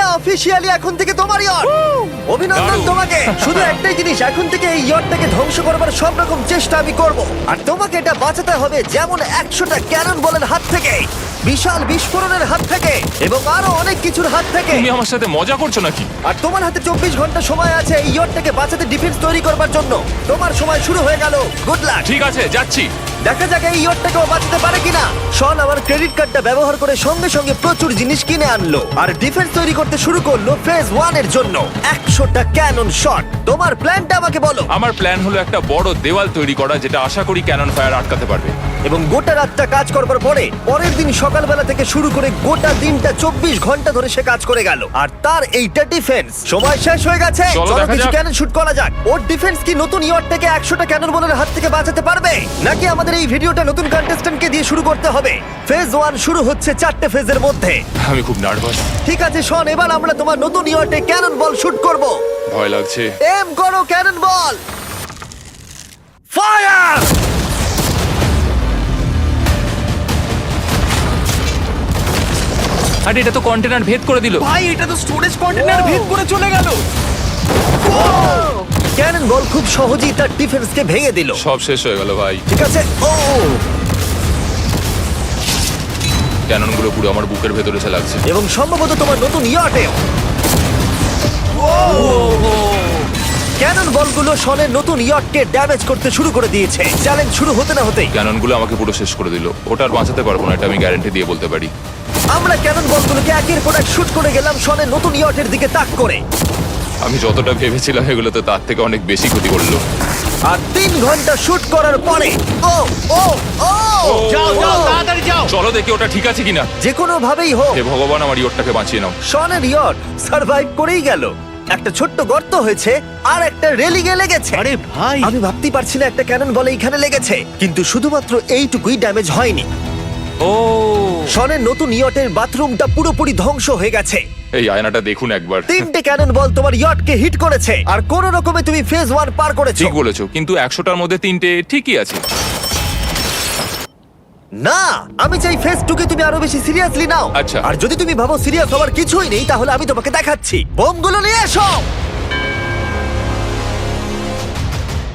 এটা অফিসিয়ালি এখন থেকে তোমার ইয়ট। অভিনন্দন দারুণ। তোমাকে। শুধু একটাই জিনিস, এখন থেকে এই ইয়টটাকে ধ্বংস করবার সব রকম চেষ্টা আমি করব, আর তোমাকে এটা বাঁচাতে হবে যেমন 100টা ক্যানন বলের হাত থেকে, বিশাল বিস্ফোরণের হাত থেকে, এবং আরো অনেক কিছুর হাত থেকে। তুমি আমার সাথে মজা করছো নাকি? আর তোমার হাতে 24 ঘন্টা সময় আছে এই ইয়টটাকে বাঁচাতে, ডিফেন্স তৈরি করবার জন্য। তোমার সময় শুরু হয়ে গেল। Good luck. ঠিক আছে, যাচ্ছি। দেখা যাক এই ইয়টটাকেও বাঁচাতে পারে কিনা। শন আমার ক্রেডিট কার্ডটা ব্যবহার করে সঙ্গে সঙ্গে প্রচুর জিনিস কিনে আনলো আর ডিফেন্স তৈরি করতে শুরু করলো ফেজ 1 এর জন্য 100টা ক্যানন শট। তোমার প্ল্যানটা আমাকে বলো। আমার প্ল্যান হলো একটা বড় দেওয়াল তৈরি করা, যেটা আশা করি ক্যানন ফায়ার আটকাতে পারবে। এবং গোটা রাতটা কাজ করবার পরে পরের দিন সকালবেলা থেকে শুরু করে গোটা দিনটা 24 ঘন্টা ধরে সে কাজ করে গেল, আর তার এইটা ডিফেন্স। সময় শেষ হয়ে গেছে, চলো চলো দেখা কিছু যাক। ক্যানন শুট করা যাক। ওর ডিফেন্স কি নতুন ইয়টটাকে 100টা ক্যানন বলের হাত থেকে বাঁচাতে পারবে, নাকি আমাদের এই ভিডিওটা নতুন কন্টেস্ট্যান্টকে দিয়ে শুরু করতে হবে? ফেজ 1 শুরু হচ্ছে 4টে ফেজের মধ্যে। আমি খুব নার্ভাস। ঠিক আছে শন, এবার আমরা তোমার নতুন ইয়টে ক্যানন বল শুট করব। ভয় লাগছে। এম করো ক্যানন বল, ফায়ার! আরে এটা তো কন্টেনার ভেদ করে দিল। ভাই এটা তো স্টোরেজ কন্টেনার ভেদ করে চলে গেল। ক্যানন বল খুব সহজেই তার ডিফেন্সকে ভেঙে দিল। সব শেষ হয়ে গেল ভাই। ঠিক আছে, ও ক্যাননগুলো পুরো আমার বুকের ভেতরে এসে লাগছে। এবং সম্ভবত তোমার নতুন ইয়টেও। ক্যানন বলগুলো শনের নতুন ইয়টকে ড্যামেজ করতে শুরু করে দিয়েছে। চ্যালেঞ্জ শুরু হতে না হতেই ক্যাননগুলো আমাকে পুরো শেষ করে দিল। ওটা আর বাঁচাতে পারবো না, এটা আমি গ্যারান্টি দিয়ে বলতে পারি। আমরা ক্যানন বলগুলোকে একের পর এক শুট করে গেলাম শনের নতুন ইয়টের দিকে তাক করে। আমি যতটা ভেবেছিলাম এগুলো তো তার থেকে অনেক বেশি ক্ষতি করলো। আর 3 ঘন্টা শুট করার পরে ও ও ও যাও যাও তাড়াতাড়ি যাও। চলো দেখি ওটা ঠিক আছে কিনা। যে কোনো ভাবেই হোক হে ভগবান, আমার ইয়টটাকে বাঁচিয়ে নাও। শনের ইয়ট সার্ভাইভ করেই গেল। একটা ছোট্ট গর্ত হয়েছে আর একটা রেলিংয়ে লেগেছে। আরে ভাই আমি ভাবতেই পারছি না একটা ক্যানন বলে এইখানে লেগেছে, কিন্তু শুধুমাত্র এইটুকুই ড্যামেজ হয়নি। ও শনের নতুন ইয়টের বাথরুমটা পুরোপুরি ধ্বংস হয়ে গেছে। এই আয়নাটা দেখুন একবার। 3টে ক্যানন বল তোমার ইয়টকে হিট করেছে, আর কোন রকমে তুমি ফেজ 1 পার করেছো। ঠিক বলেছো, কিন্তু 100টার মধ্যে 3টে ঠিকই আছে। না, আমি চাই ফেজ 2 কে তুমি আরো বেশি সিরিয়াসলি নাও। আচ্ছা। আর যদি তুমি ভাবো সিরিয়াস হওয়ার কিছুই নেই, তাহলে আমি তোমাকে দেখাচ্ছি। বোমগুলো নিয়ে এসো।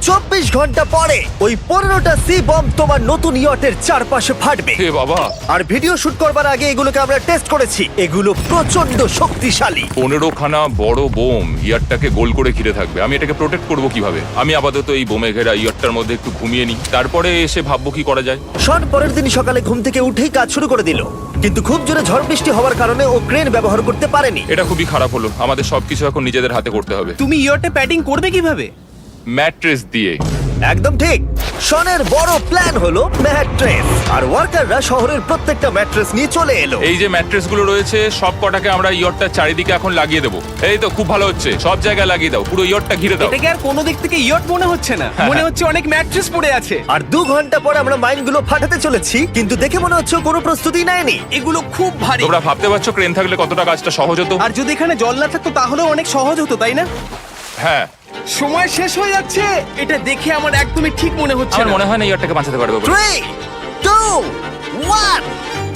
24 ঘন্টা পরে ওই 15টা সি বম তোমার নতুন ইয়টের চারপাশে ফাটবে। হে বাবা, আর ভিডিও শুট করবার আগে এগুলোকে আমরা টেস্ট করেছি, এগুলো প্রচন্ড শক্তিশালী। 15খানা বড় বোম ইয়ারটাকে গোল করে ঘিরে থাকবে। আমি এটাকে প্রোটেক্ট করব কিভাবে? আমি আপাতত এই বোমে ঘেরা ইয়ারটার মধ্যে একটু ঘুমিয়ে নিই, তারপরে এসে ভাববো কি করা যায়। শন পরের দিন সকালে ঘুম থেকে উঠেই কাজ শুরু করে দিল, কিন্তু খুব জোরে ঝড় বৃষ্টি হওয়ার কারণে ও ক্রেন ব্যবহার করতে পারেনি। এটা খুবই খারাপ হলো। আমাদের সবকিছু এখন নিজেদের হাতে করতে হবে। তুমি ইয়টে প্যাডিং করবে কিভাবে? ম্যাট্রেস দিয়ে। একদম ঠিক। শনের বড় প্ল্যান হলো ম্যাট্রেস, আর ওয়ার্কাররা শহরের প্রত্যেকটা ম্যাট্রেস নিয়ে চলে এলো। এই যে ম্যাট্রেসগুলো রয়েছে সব কটাকে আমরা ইয়রটার চারিদিকে এখন লাগিয়ে দেবো। এই তো খুব ভালো হচ্ছে, সব জায়গায় লাগিয়ে দাও, পুরো ইয়রটা ঘিরে দাও। এটাকে আর কোনো দিক থেকে ইয়ট মনে হচ্ছে না, মনে হচ্ছে অনেক ম্যাট্রেস পড়ে আছে। আর 2 ঘন্টা পরে আমরা মাইনগুলো ফাটাতে চলেছি, কিন্তু দেখে মনে হচ্ছে ও কোনো প্রস্তুতি নেয়নি। এগুলো খুব ভারী। তোমরা ভাবতে পারছো ক্রেন থাকলে কতটা কাজটা সহজ হতো? আর যদি এখানে জল না থাকতো তাহলেও অনেক সহজ হতো, তাই না? হ্যাঁ, সময় শেষ হয়ে যাচ্ছে। এটা দেখে আমার একদমই ঠিক মনে হচ্ছে আমার না। মনে হয় না ইয়রটাকে বাঁচাতে পারবে বলে। 3 2 1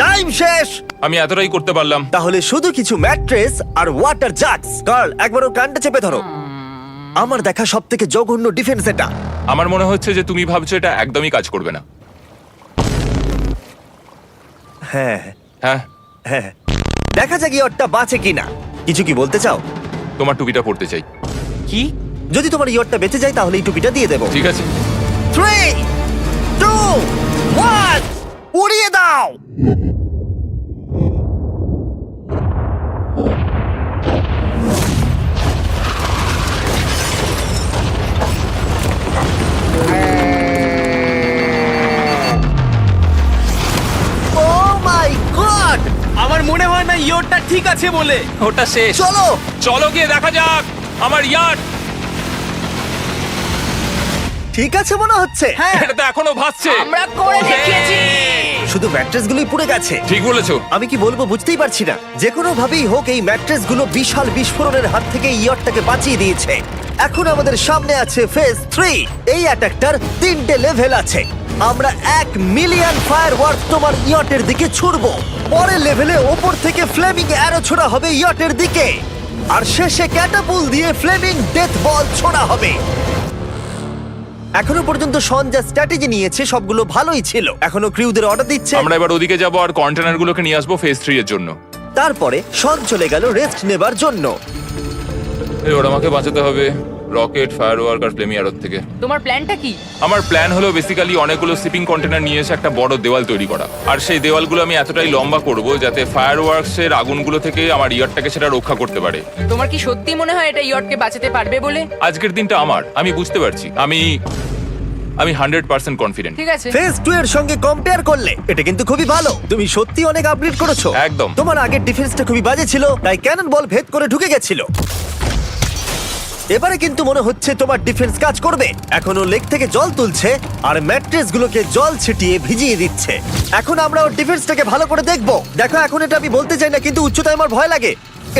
টাইম শেষ। আমি এতটাই করতে পারলাম। তাহলে শুধু কিছু ম্যাট্রেস আর ওয়াটার জাগস। কার্ল, একবার ওর কানটা চেপে ধরো। আমার দেখা সবথেকে জঘন্য ডিফেন্স এটা। আমার মনে হচ্ছে যে তুমি ভাবছো এটা একদমই কাজ করবে না। হ্যাঁ হ্যাঁ, হ্যাঁ, দেখা যাক ইয়টটা বাঁচে কিনা। কিছু কি বলতে চাও? তোমার টুপিটা পড়তে চাই। কি? যদি তোমার ইয়টটা বেঁচে যায় তাহলে এই টুপিটা দিয়ে দেবো। ঠিক আছে। 3 2 1 উড়িয়ে দাও। Oh my God! আমার মনে হয় না ইয়টটা ঠিক আছে বলে। ওটা শেষ। চলো চলো গিয়ে দেখা যাক আমার ইয়ার্ড। ঠিক আছে মনে হচ্ছে। হ্যাঁ, এটা তো এখনো ভাসছে। আমরা করে দেখিয়েছি। শুধু ম্যাট্রেসগুলোই পুড়ে গেছে। ঠিক বলেছো। আমি কি বলবো বুঝতেই পারছি না। যে কোনো ভাবেই হোক এই ম্যাট্রেসগুলো বিশাল বিস্ফোরণের হাত থেকে ইয়টটাকে বাঁচিয়ে দিয়েছে। এখন আমাদের সামনে আছে ফেজ 3। এই অ্যাটাকটার 3টে লেভেল আছে। আমরা 1,000,000 ফায়ারওয়ার্ক তোমার ইয়টের দিকে ছুড়বো। পরের লেভেলে ওপর থেকে ফ্লেমিং অ্যারো ছোড়া হবে ইয়টের দিকে, আর শেষে ক্যাটাপুল দিয়ে ফ্লেমিং ডেথ বল ছোড়া হবে। এখনো পর্যন্ত শন যা স্ট্র্যাটেজি নিয়েছে সবগুলো ভালোই ছিল। এখনো ক্রিউদের অর্ডার দিচ্ছে। আমরা এবার ওদিকে যাব আর কন্টেনারগুলোকে নিয়ে আসবো ফেজ 3 এর জন্য। তারপরে শন চলে গেল রেস্ট নেবার জন্য। এবার আমাকে বাঁচাতে হবে রকেট, ফায়ারওয়ার্ক আর ফ্লেমি অ্যারোর থেকে। তোমার প্ল্যানটা কি? আমার প্ল্যান হলো বেসিক্যালি অনেকগুলো শিপিং কন্টেনার নিয়ে এসে একটা বড় দেওয়াল তৈরি করা, আর সেই দেওয়ালগুলো আমি এতটাই লম্বা করব যাতে ফায়ারওয়ার্কস এর আগুনগুলো থেকে আমার ইয়ারটাকে সেটা রক্ষা করতে পারে। তোমার কি সত্যি মনে হয় এটা ইয়টকে বাঁচাতে পারবে বলে? আজকের দিনটা আমার, আমি বুঝতে পারছি। আমি 100% কনফিডেন্ট। ঠিক আছে। ফেজ 2 এর সঙ্গে কম্পেয়ার করলে এটা কিন্তু খুবই ভালো। তুমি সত্যি অনেক আপগ্রেড করেছো। একদম। তোমার আগের ডিফেন্সটা খুবই বাজে ছিল, তাই ক্যানন বল ভেদ করে ঢুকে গেছিল। এবারে কিন্তু মনে হচ্ছে তোমার ডিফেন্স কাজ করবে। এখনো লেক থেকে জল তুলছে আর ম্যাট্রেস গুলোকে জল ছিটিয়ে ভিজিয়ে দিচ্ছে। এখন আমরা ওর ডিফেন্সটাকে ভালো করে দেখবো। দেখো, এখন এটা আমি বলতে চাই না, কিন্তু উচ্চতায় আমার ভয় লাগে।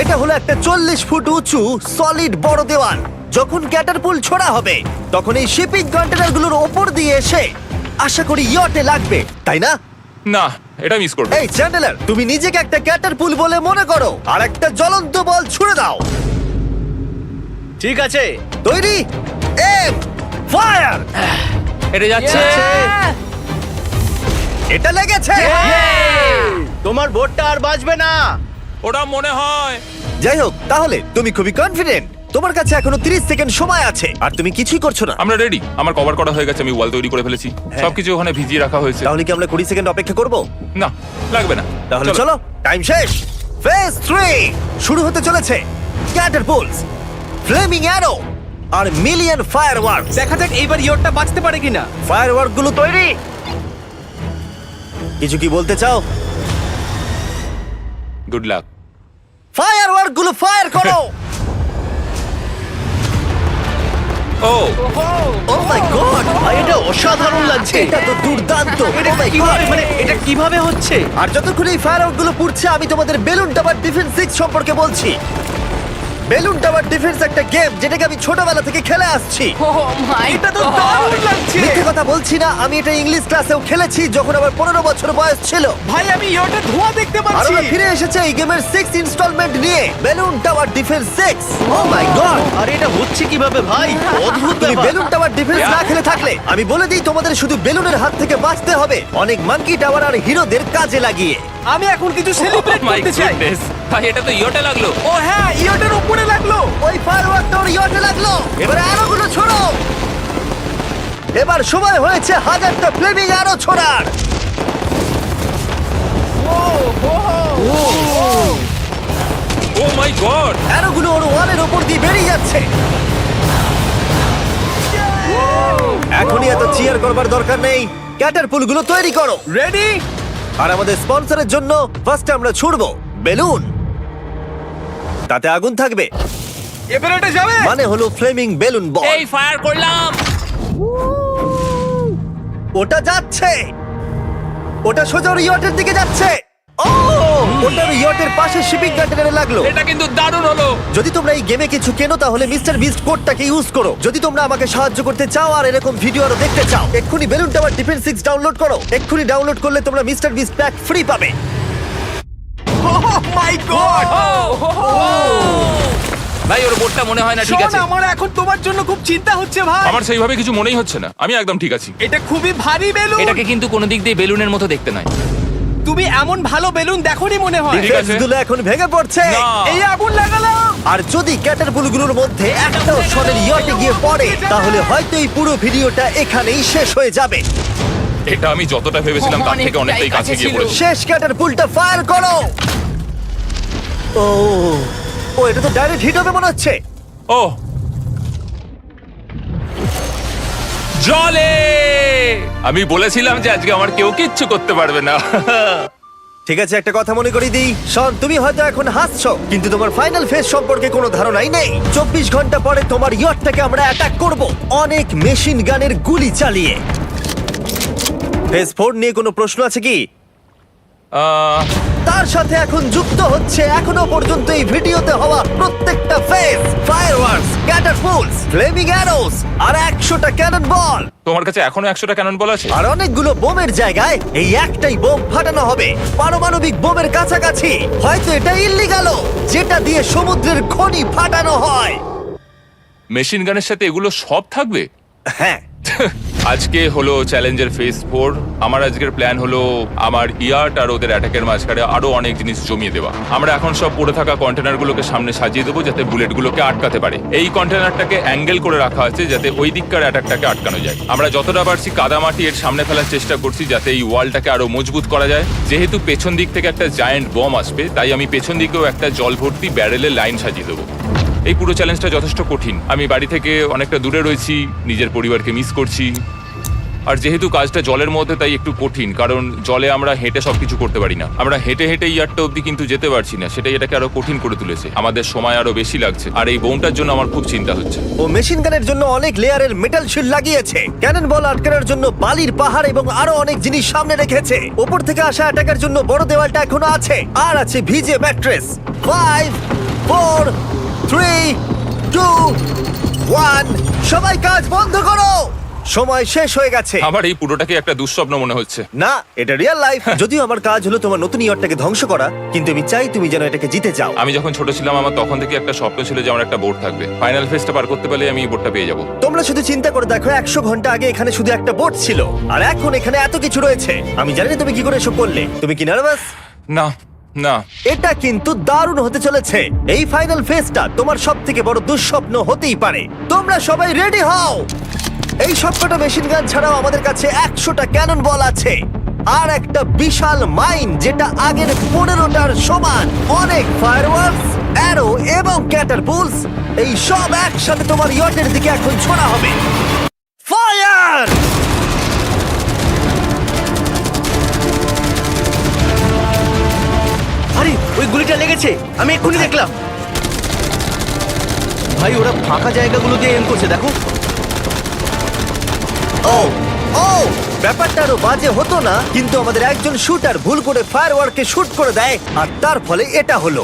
এটা হলো একটা 40 ফুট উঁচু সলিড বড় দেওয়াল। যখন ক্যাটারপুল ছোড়া হবে তখন এই শিপিং কন্টেনারগুলোর ওপর দিয়ে এসে আশা করি ইয়টে লাগবে, তাই না? না, এটা মিস করব। এই চ্যান্ডেলার, তুমি নিজেকে একটা ক্যাটারপুল বলে মনে করো আর একটা জ্বলন্ত বল ছুড়ে দাও। ঠিক আছে। তৈরি, এম, ফায়ার! এটা যাচ্ছে। Yeah! এটা লেগেছে। তোমার বোটটা আর বাজবে না। ওটা মনে হয়। যাই হোক, তাহলে তুমি খুবই কনফিডেন্ট। তোমার কাছে এখনো 30 সেকেন্ড সময় আছে আর তুমি কিছুই করছো না। আমরা রেডি, আমার কভার করা হয়ে গেছে, আমি ওয়াল তৈরি করে ফেলেছি, সবকিছু ওখানে ভিজিয়ে রাখা হয়েছে। তাহলে কি আমরা 20 সেকেন্ড অপেক্ষা করব? না, লাগবে না। তাহলে চলো, টাইম শেষ। ফেজ 3 শুরু হতে চলেছে। ক্যাটারপুলস, ফ্লেমিং অ্যারো আর মিলিয়ন ফায়ারওয়ার্ক। দেখা যাক এইবার ইয়টটা বাঁচতে পারে কিনা। ফায়ারওয়ার্ক গুলো তৈরি। কিছু কি বলতে চাও? Good luck. ফায়ারওয়ার্ক গুলো ফায়ার করো। ও ও মাই গড, এটা অসাধারণ লাগছে। এটা তো দুর্দান্ত। এটা Oh my কিভাবে, God! মানে এটা কিভাবে হচ্ছে? আর যতক্ষণ এই ফায়ারওয়ার্ক গুলো পুড়ছে আমি তোমাদের বেলুন টাওয়ার ডিফেন্স 6 সম্পর্কে বলছি। বেলুন টাওয়ার ডিফেন্স একটা গেম যেটাকে আমি ছোটবেলা থেকে খেলে আসছি। Oh my এটা তো God! দারুণ লাগছে। মিথ্যে কথা বলছি না, আমি এটা ইংলিশ ক্লাসেও খেলেছি যখন আমার 15 বছর বয়স ছিল। ভাই, আমি ইয়টে ধোঁয়া দেখতে আর পাচ্ছি। ওরা ফিরে এসেছে এই গেমের 6 ইনস্টলমেন্ট নিয়ে, বেলুন টাওয়ার ডিফেন্স 6। ও মাই গড, আর এটা হচ্ছে কিভাবে ভাই? অদ্ভুত তুমি ব্যাপার। বেলুন টাওয়ার ডিফেন্স না খেলে থাকলে আমি বলে দিই তোমাদের শুধু বেলুনের হাত থেকে বাঁচতে হবে অনেক মাঙ্কি টাওয়ার আর হিরোদের কাজে লাগিয়ে। আমি এখন কিছু সেলিব্রেট মাই করতে চাই। গুডনেস, ভাই এটা তো ইয়োটা লাগলো। ও হ্যাঁ, ইয়টের উপরে লাগলো। ওই ফায়ারওয়ার্কটা ওর ইয়টে লাগলো। এবারে আরোগুলো ছোড়ো। এবার সময় হয়েছে 1000টা ফ্লেমিং অ্যারো ছোড়ার। ও মাই গড, অ্যারোগুলো ওর ওয়ালের ওপর দিয়ে বেরিয়ে যাচ্ছে। এখনই এত চিয়ার করবার দরকার নেই, ক্যাটারপুলগুলো তৈরি করো। রেডি? আর আমাদের স্পন্সরের জন্য ফার্স্টে আমরা ছুড়বো বেলুন, তাতে আগুন থাকবে, এবার এটা যাবে। মানে হলো ফ্লেমিং বেলুন বল। এই ফায়ার করলাম। ওটা যাচ্ছে, ওটা সোজা ওর ইয়টের দিকে যাচ্ছে। ও, ওটা ওর ইয়টের পাশে শিপিং কন্টেনারে লাগলো। এটা কিন্তু দারুণ হলো। যদি তোমরা এই গেমে কিছু কেনো তাহলে মিস্টার বিস্ট কোডটাকে ইউজ করো। যদি তোমরা আমাকে সাহায্য করতে চাও আর এরকম ভিডিও আরো দেখতে চাও, এক্ষুনি বেলুন টাওয়ার ডিফেন্স 6 ডাউনলোড করো। এক্ষুনি ডাউনলোড করলে তোমরা মিস্টার বিস্ট প্যাক ফ্রি পাবে। ও মাই গড। ভাই ওর বোটটা মনে হয় না ঠিক আছে। আমার এখন তোমার জন্য খুব চিন্তা হচ্ছে ভাই। আমার সেইভাবে কিছু মনেই হচ্ছে না, আমি একদম ঠিক আছি। এটা খুবই ভারী বেলুন। এটাকে কিন্তু কোনো দিক দিয়ে বেলুনের মতো দেখতে নয়। তুমি এমন ভালো বেলুন দেখোনি মনে হয়। ঠিক আছে। ডিফেন্সগুলো এখন ভেঙে পড়ছে। না। এই আগুন লাগালাম। আর যদি ক্যাটারপুলগুলোর মধ্যে একটাও শটের ইয়টে গিয়ে পড়ে তাহলে হয়তো এই পুরো ভিডিওটা এখানেই শেষ হয়ে যাবে। এটা আমি যতটা ভেবেছিলাম তার থেকে অনেকটাই কাছে গিয়ে পড়েছে। শেষ ক্যাটারপুলটা ফায়ার করো। ও ও, এটা তো ডাইরেক্ট হিট হবে মনে হচ্ছে। ও জলে, আমি বলেছিলাম যে আজকে আমার কেউ কিচ্ছু করতে পারবে না। ঠিক আছে, একটা কথা মনে করিয়ে দিই, শন, তুমি হয়তো এখন হাসছো কিন্তু তোমার ফাইনাল ফেজ সম্পর্কে কোনো ধারণাই নেই। 24 ঘন্টা পরে তোমার ইয়টটাকে আমরা অ্যাটাক করব অনেক মেশিন গানের গুলি চালিয়ে। ফেজ 4 নিয়ে কোনো প্রশ্ন আছে কি? তার সাথে এখন যুক্ত হচ্ছে এখনো পর্যন্ত এই ভিডিওতে হওয়া প্রত্যেকটা phase, fireworks, catapults, flaming arrows আর 100টা ক্যানন বল। তোমার কাছে এখনো 100টা ক্যানন বল আছে? আর অনেকগুলো বোমের জায়গায় এই একটাই বোম ফাটানো হবে, পারমাণবিক বোমের কাছাকাছি। হয়তো এটা ইল্লিগাল, যেটা দিয়ে সমুদ্রের খনি ফাটানো হয়। মেশিন গানের সাথে এগুলো সব থাকবে? হ্যাঁ, আজকে হলো চ্যালেঞ্জের ফেজ 4। আমার আজকের প্ল্যান হলো আমার ইয়ার্ট আর ওদের অ্যাটাকের মাঝখানে আরো অনেক জিনিস জমিয়ে দেওয়া। আমরা এখন সব পড়ে থাকা কন্টেনারগুলোকে সামনে সাজিয়ে দেবো যাতে বুলেটগুলোকে আটকাতে পারে। এই কন্টেনারটাকে অ্যাঙ্গেল করে রাখা আছে যাতে ওই দিককার অ্যাটাকটাকে আটকানো যায়। আমরা যতটা পারছি কাদামাটি এর সামনে ফেলার চেষ্টা করছি যাতে এই ওয়ালটাকে আরো মজবুত করা যায়। যেহেতু পেছন দিক থেকে একটা জায়ান্ট বম আসবে, তাই আমি পেছন দিকেও একটা জল ভর্তি ব্যারেলের লাইন সাজিয়ে দেবো। এই পুরো চ্যালেঞ্জটা যথেষ্ট কঠিন। আমি বাড়ি থেকে অনেকটা দূরে রয়েছি, নিজের পরিবারকে মিস করছি। আর যেহেতু কাজটা জলের মধ্যে, তাই একটু কঠিন, কারণ জলে আমরা হেঁটে সবকিছু করতে পারি না। আমরা হেঁটে হেঁটে ইয়ারটা অব্দি কিন্তু যেতে পারছি না, সেটাই এটাকে আরো কঠিন করে তুলেছে। আমাদের সময় আরো বেশি লাগছে, আর এই বোমটার জন্য আমার খুব চিন্তা হচ্ছে। ও মেশিন গানের জন্য অনেক লেয়ারের মেটাল শিল্ড লাগিয়েছে, ক্যানন বল আটকানোর জন্য বালির পাহাড় এবং আরো অনেক জিনিস সামনে রেখেছে। ওপর থেকে আসা অ্যাটাকের জন্য বড় দেওয়ালটা এখনো আছে, আর আছে ভিজে ম্যাট্রেস। 5 4 3 2 1 সবাই কাজ বন্ধ করো, সময় শেষ হয়ে গেছে। আমার এই পুরোটাকে একটা দুঃস্বপ্ন মনে হচ্ছে। না, এটা রিয়েল লাইফ। যদিও আমার কাজ হলো তোমার নতুন ইয়ারটাকে ধ্বংস করা, কিন্তু আমি চাই তুমি যেন এটাকে জিতে যাও। আমি যখন ছোট ছিলাম, আমার তখন থেকে একটা স্বপ্ন ছিল যে আমার একটা বোট থাকবে। ফাইনাল ফেজটা পার করতে পারলে আমি এই বোটটা পেয়ে যাবো। তোমরা শুধু চিন্তা করে দেখো, 100 ঘন্টা আগে এখানে শুধু একটা বোট ছিল, আর এখন এখানে এত কিছু রয়েছে। আমি জানি না তুমি কি করে এসব করলে। তুমি কি নার্ভাস? না না, এটা কিন্তু দারুণ হতে চলেছে। এই ফাইনাল ফেজটা তোমার সবথেকে বড় দুঃস্বপ্ন হতেই পারে। তোমরা সবাই রেডি হও। এই সবকটা মেশিন গান ছাড়াও আমাদের কাছে 100টা ক্যানন বল আছে, আর একটা বিশাল মাইন যেটা আগের 15টার সমান। অনেক ফায়ারওয়ার্কস, অ্যারো এবং ক্যাটারপুলস, এই সব একসাথে তোমার ইয়টের দিকে এখন ছোড়া হবে। ফায়ার! আরে ওই গুলিটা লেগেছে, আমি এক্ষুনি দেখলাম। ভাই ওরা ফাঁকা জায়গাগুলো দিয়ে এম করছে, দেখো। ও ও ব্যাপারটা আরো বাজে হতো না, কিন্তু আমাদের একজন শুটার ভুল করে ফায়ারওয়ার্ককে শুট করে দেয়, আর তার ফলে এটা হলো।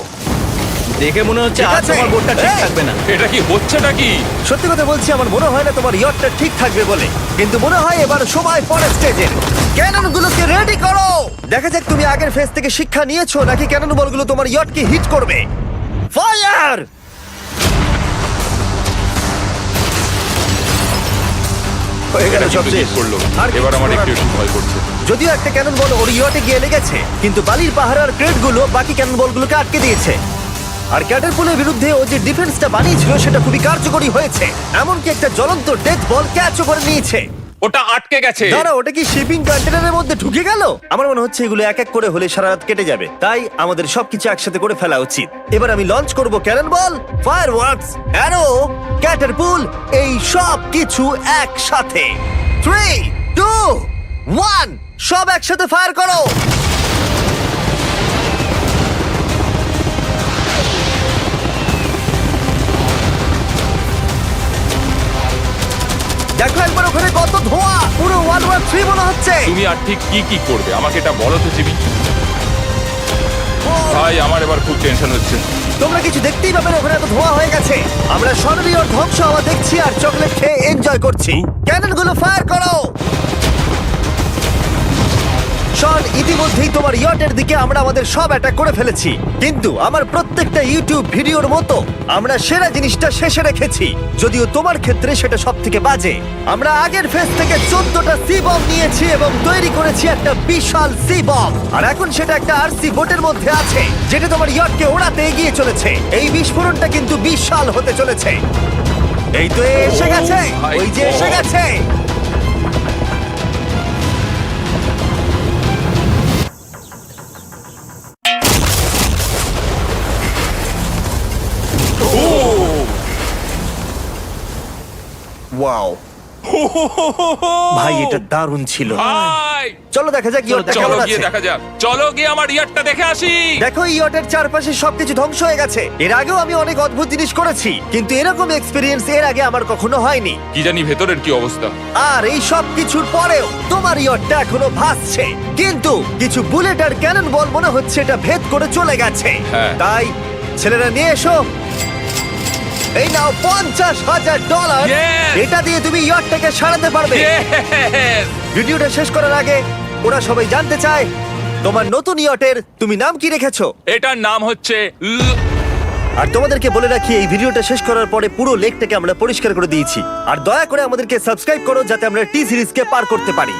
দেখে মনে হচ্ছে ঠিক আজ আছে। তোমার বোটটা ঠিক এই! থাকবে না। এটা কি হচ্ছেটা কি? সত্যি কথা বলছি, আমার মনে হয় না তোমার ইয়টটা ঠিক থাকবে বলে, কিন্তু মনে হয় এবার সময় পরের স্টেজের। ক্যাননগুলোকে রেডি করো। দেখা যাক তুমি আগের ফেজ থেকে শিক্ষা নিয়েছো নাকি ক্যানন বলগুলো তোমার ইয়টকে হিট করবে। ফায়ার! হয়ে গেল এটা সব কিন্তু শেষ। ঠিক করলো। আর এবার আমার কিছু একটু করার একটু ভয় করছে। যদিও একটা ক্যানন বল ওর ইয়টে গিয়ে লেগেছে, কিন্তু বালির পাহাড় আর ক্রেটগুলো বাকি ক্যানন বলগুলোকে আটকে দিয়েছে। আর ক্যাটারপুলের বিরুদ্ধে ও যে ডিফেন্সটা বানিয়েছিল সেটা খুবই কার্যকরী হয়েছে। এমনকি একটা জ্বলন্ত ডেথ বল ক্যাচও করে নিয়েছে। ওটা আটকে গেছে। দাঁড়া, ওটা কি শিপিং কন্টেনারের মধ্যে ঢুকে গেল? আমার মনে হচ্ছে এগুলো এক এক করে হলে সারা রাত কেটে যাবে, তাই আমাদের সবকিছু একসাথে করে ফেলা উচিত। এবার আমি লঞ্চ করব ক্যানন বল, ফায়ারওয়ার্কস, অ্যারো, ক্যাটারপুল, এই সব কিছু একসাথে। 3 2 1 সব একসাথে ফায়ার করো। দেখো একবার ওখানে কত ধোঁয়া, পুরো ওয়ার্ল্ড ওয়ার 3 মনে হচ্ছে। তুমি আর ঠিক কি কি করবে আমাকে এটা বলো তো জিমি। ভাই আমার এবার খুব টেনশন হচ্ছে। তোমরা কিছু দেখতেই পাবে না, ওখানে এত ধোঁয়া হয়ে গেছে। আমরা সরাসরি ওর ধ্বংস হওয়া দেখছি আর চকলেট খেয়ে এনজয় করছি। ক্যাননগুলো ফায়ার করো। শন, ইতিমধ্যেই তোমার ইয়টের দিকে আমরা আমাদের সব অ্যাটাক করে ফেলেছি, কিন্তু আমার প্রত্যেকটা ইউটিউব ভিডিওর মতো আমরা সেরা জিনিসটা শেষে রেখেছি। যদিও তোমার ক্ষেত্রে সেটা সব থেকে বাজে। আমরা আগের ফেজ থেকে 14টা সি বম নিয়েছি এবং তৈরি করেছি একটা বিশাল সি বম, আর এখন সেটা একটা আরসি বোটের মধ্যে আছে যেটা তোমার ইয়টকে ওড়াতে এগিয়ে চলেছে। এই বিস্ফোরণটা কিন্তু বিশাল হতে চলেছে। এই তো এসে গেছে, ওই যে এসে গেছে। ওয়াও ভাই, এটা দারুণ ছিল। ভাই ভাই চলো দেখা যাক ইয়টটা চলো কেমন গিয়ে আছে। দেখা যাক, চলো গিয়ে আমার ইয়ারটা দেখে আসি। দেখো এই ইয়টের চারপাশে সবকিছু ধ্বংস হয়ে গেছে। এর আগেও আমি অনেক অদ্ভুত জিনিস করেছি, কিন্তু এরকম এক্সপেরিয়েন্স এর আগে আমার কখনো হয়নি। কি জানি ভেতরের কি অবস্থা। আর এই সব কিছুর পরেও তোমার ইয়টটা এখনো ভাসছে, কিন্তু কিছু বুলেট আর ক্যানন বল মনে হচ্ছে এটা ভেদ করে চলে গেছে। হ্যাঁ। তাই ছেলেরা নিয়ে এসো, এই নাও $50,000। Yes! এটা দিয়ে তুমি ইয়টটাকে সারাতে পারবে। Yes! ভিডিওটা শেষ করার আগে ওরা সবাই জানতে চায় তোমার নতুন ইয়টের তুমি নাম কি রেখেছো। এটার নাম হচ্ছে আর তোমাদেরকে বলে রাখি, এই ভিডিওটা শেষ করার পরে পুরো লেকটাকে আমরা পরিষ্কার করে দিয়েছি। আর দয়া করে আমাদেরকে সাবস্ক্রাইব করো যাতে আমরা টি সিরিজকে পার করতে পারি।